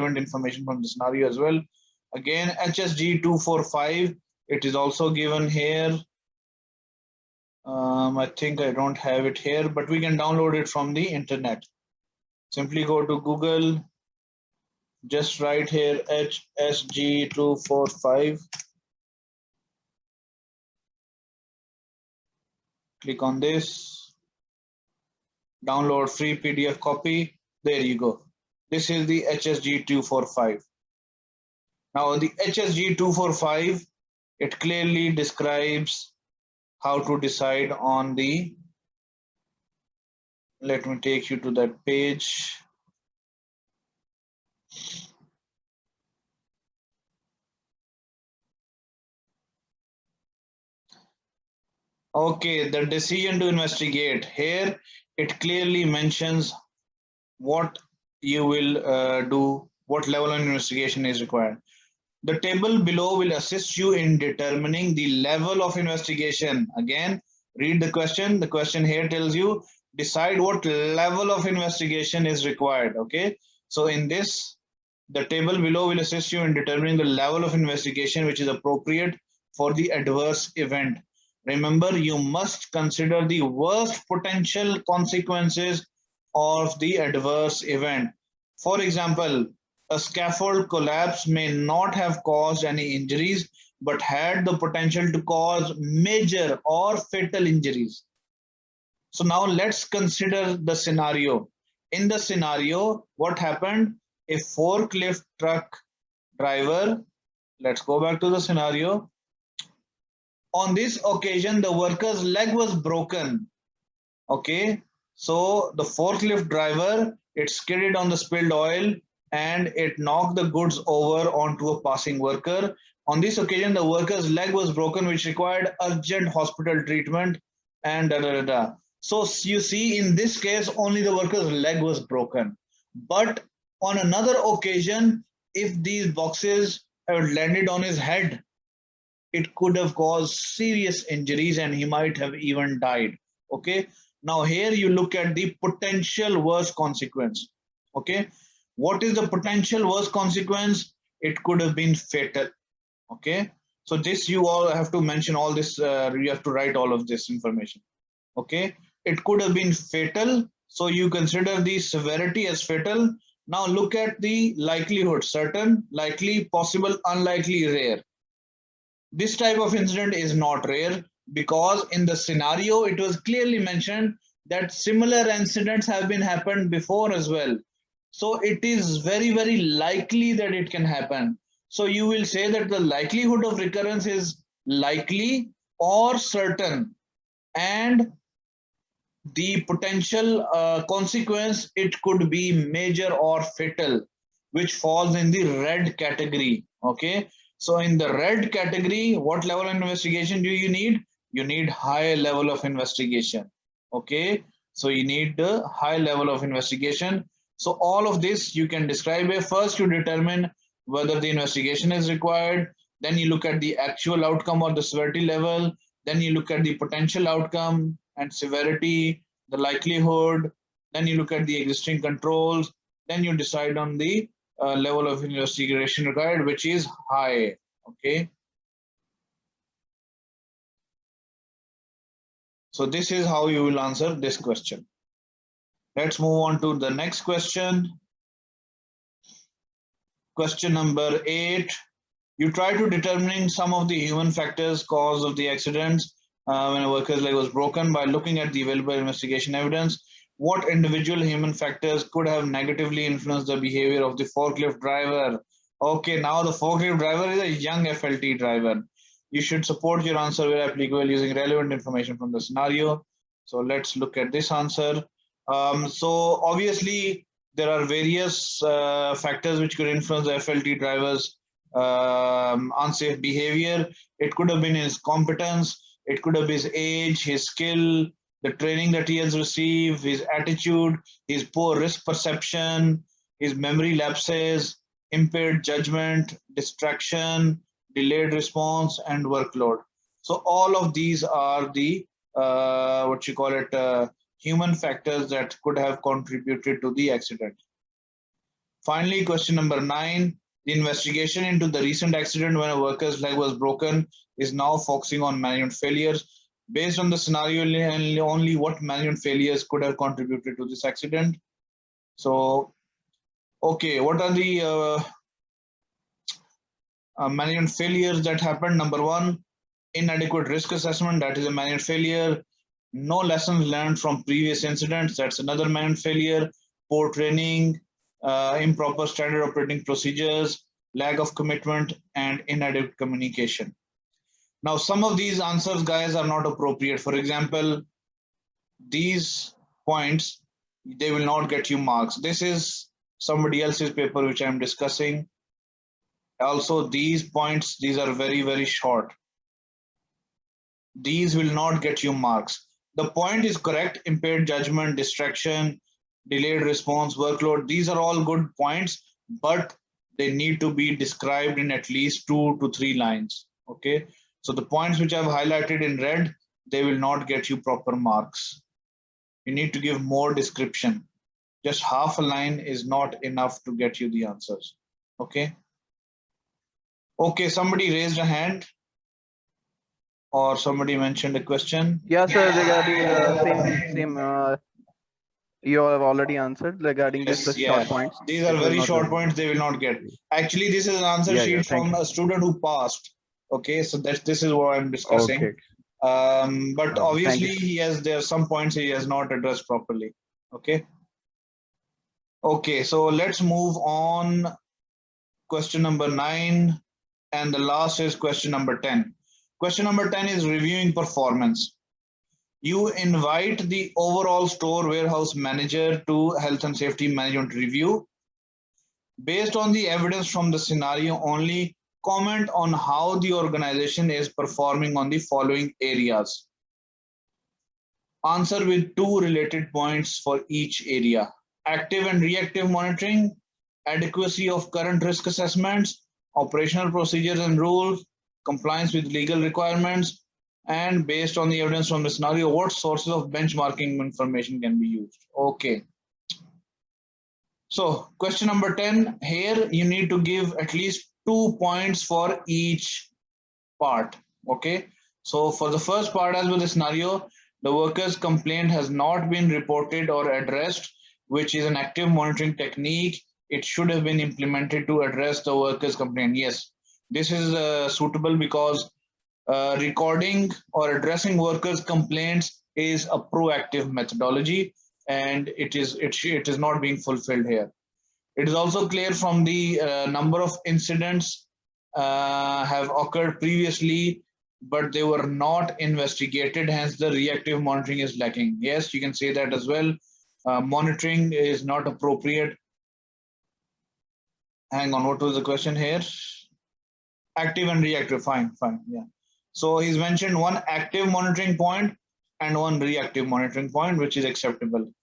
information from the scenario as well. Again, HSG 245, it is also given here. I think I don't have it here, but we can download it from the internet. Simply go to Google, just write here HSG 245. Click on this, download free PDF copy. There you go. This is the HSG 245. Now the HSG 245, it clearly describes how to decide on the, let me take you to that page. Okay, the decision to investigate. Here, it clearly mentions what you will do, what level of investigation is required. The table below will assist you in determining the level of investigation. Again, read the question. The question here tells you, decide what level of investigation is required. Okay, so in this, the table below will assist you in determining the level of investigation which is appropriate for the adverse event. Remember, you must consider the worst potential consequences of the adverse event. For example, a scaffold collapse may not have caused any injuries, but had the potential to cause major or fatal injuries. So now let's consider the scenario. In the scenario, what happened? A forklift truck driver, let's go back to the scenario. On this occasion, the worker's leg was broken. Okay, so the forklift driver, it skidded on the spilled oil and it knocked the goods over onto a passing worker. On this occasion, the worker's leg was broken, which required urgent hospital treatment and da da da da. So you see, in this case, only the worker's leg was broken. But on another occasion, if these boxes had landed on his head, it could have caused serious injuries and he might have even died. Okay, now here you look at the potential worst consequence. Okay, what is the potential worst consequence? It could have been fatal. Okay, so this you all have to mention all this, you have to write all of this information. Okay, it could have been fatal, so you consider the severity as fatal. Now look at the likelihood: certain, likely, possible, unlikely, rare. This type of incident is not rare because in the scenario it was clearly mentioned that similar incidents have been happened before as well. So it is very, very likely that it can happen. So you will say that the likelihood of recurrence is likely or certain, and the potential consequence, it could be major or fatal, which falls in the red category. Okay, so in the red category, what level of investigation do you need? You need high level of investigation. Okay, so you need the high level of investigation. So all of this you can describe it. First, you determine whether the investigation is required. Then you look at the actual outcome or the severity level. Then you look at the potential outcome and severity, the likelihood. Then you look at the existing controls. Then you decide on the level of investigation required, which is high. Okay, so this is how you will answer this question. Let's move on to the next question. Question number 8. You try to determine some of the human factors cause of the accidents when a worker's leg was broken by looking at the available investigation evidence. What individual human factors could have negatively influenced the behavior of the forklift driver? Okay, now the forklift driver is a young FLT driver. You should support your answer where applicable using relevant information from the scenario. So let's look at this answer. So obviously there are various factors which could influence the FLT driver's unsafe behavior. It could have been his competence, it could have been his age, his skill, the training that he has received, his attitude, his poor risk perception, his memory lapses, impaired judgment, distraction, delayed response, and workload. So all of these are the human factors that could have contributed to the accident. Finally, question number 9. The investigation into the recent accident when a worker's leg was broken is now focusing on management failures. Based on the scenario, only what management failures could have contributed to this accident? So, okay, what are the management failures that happened? Number 1, inadequate risk assessment, that is a management failure. No lessons learned from previous incidents, that's another management failure. Poor training, improper standard operating procedures, lack of commitment, and inadequate communication. Now, some of these answers, guys, are not appropriate. For example, these points, they will not get you marks. This is somebody else's paper which I'm discussing. Also, these points, these are very, very short. These will not get you marks. The point is correct: impaired judgment, distraction, delayed response, workload. These are all good points, but they need to be described in at least 2 to 3 lines. Okay, so the points which I've highlighted in red, they will not get you proper marks. You need to give more description. Just half a line is not enough to get you the answers. Okay. Okay, somebody raised a hand or somebody mentioned a question. Yeah, sir, regarding same you have already answered regarding Yes, just the yeah. short points. These are It will very not short get. points, they will not get. Actually, this is an answer Yeah, yeah. sheet Thank from you. a student who passed. Okay, so this is what I'm discussing. Okay. But Thank obviously you. there are some points he has not addressed properly. Okay. Okay, so let's move on. Question number 9, and the last is question number 10. Question number 10 is reviewing performance. You invite the overall store warehouse manager to health and safety management review. Based on the evidence from the scenario only, comment on how the organization is performing on the following areas. Answer with 2 related points for each area. Active and reactive monitoring, adequacy of current risk assessments, operational procedures and rules, compliance with legal requirements, and based on the evidence from the scenario, what sources of benchmarking information can be used. Okay. So question number 10, here you need to give at least 2 points for each part. Okay. So for the first part, as with the scenario, the worker's complaint has not been reported or addressed, which is an active monitoring technique. It should have been implemented to address the worker's complaint. Yes, this is suitable because recording or addressing workers' complaints is a proactive methodology, and it is not being fulfilled here. It is also clear from the number of incidents have occurred previously, but they were not investigated. Hence, the reactive monitoring is lacking. Yes, you can say that as well. Monitoring is not appropriate. Hang on, what was the question here? Active and reactive. Fine, fine. Yeah. So he's mentioned one active monitoring point and one reactive monitoring point, which is acceptable.